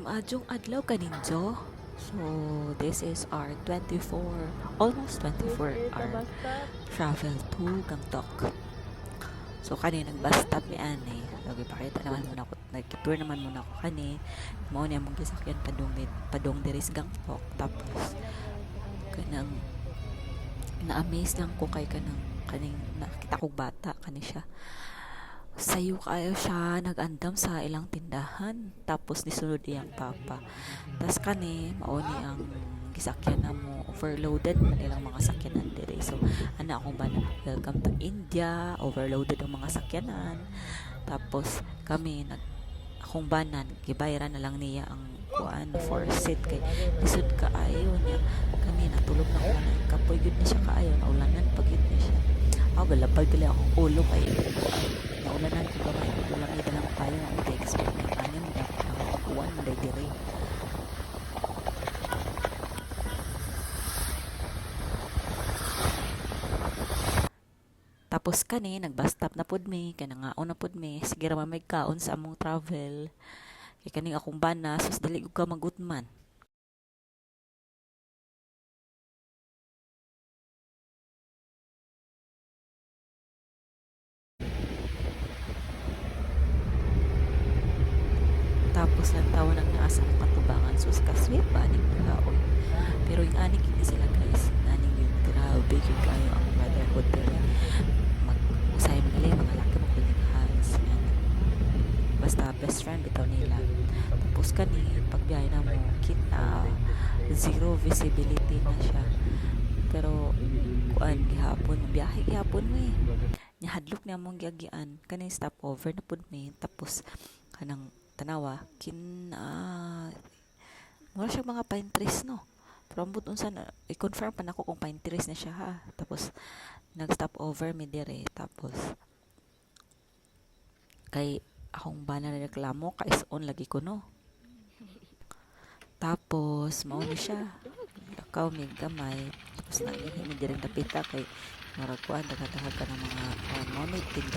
Maadjong adlaw kaninjo. So, this is our 24, almost 24-hour travel to Gangtok. So, kani nagbus stop ni Ani. Lagi pakita naman muna ako, nag-tour naman muna ako kani. Mao ni among gisakyan padong diri sa Gangtok. Tapos, kanang na-amaze lang ko kay kaning nakita kong bata kani siya. Sayo kayo siya nag-andam sa ilang tindahan, tapos nisunod iyang papa. Tas kani mauni ang gisakyan na mo, overloaded man ilang mga sakyanan dire. So ana akong bana, welcome to India, overloaded ang mga sakyanan. Tapos kami akong banan gibayaran na lang niya ang kuan for seat kay lisod kaayo niya. Kami natulog na ko na kapoy gyud ni siya kaayo, naulanan pag gyud ni siya. Ako galapag gali akong ulo kay naulanan ko gamay ko lang ida lang kayo ang text ko ng anim na kuwan day dire. Tapos kani nagbus stop na pud mi kay nangaon na pud mi sige ra man may kaon sa among travel kay kaning akong bana sus dili ko ka magutman. Tapos lang tawa nang naasa mo katubangan sus kasweet ba aning kaon. Pero yung aning hindi sila guys, aning yung grabe yung kayo ang motherhood nila. Mag-usay mo nila yung mga laki mo kuling hands. Yan. Basta best friend bitaw nila. Tapos kani, pagbiyahe na mo, kita zero visibility na siya. Pero, kuan, gihapon, biyahe gihapon mo eh. Nihadlok na mong giagian. Kani stopover na pud mi. Tapos, kanang tanawa, mura siya mga pine trees no. Pero ambot unsa na i-confirm pa nako kung pine trees na siya ha. Tapos nag-stop over mi dire. Tapos kay akong bana na reklamo ka is on lagi ko no. Tapos mao ni siya. Lakaw mi gamay. Tapos nagihimi dire dapita kay murag kuan daghang ka ng mga mao ni tinda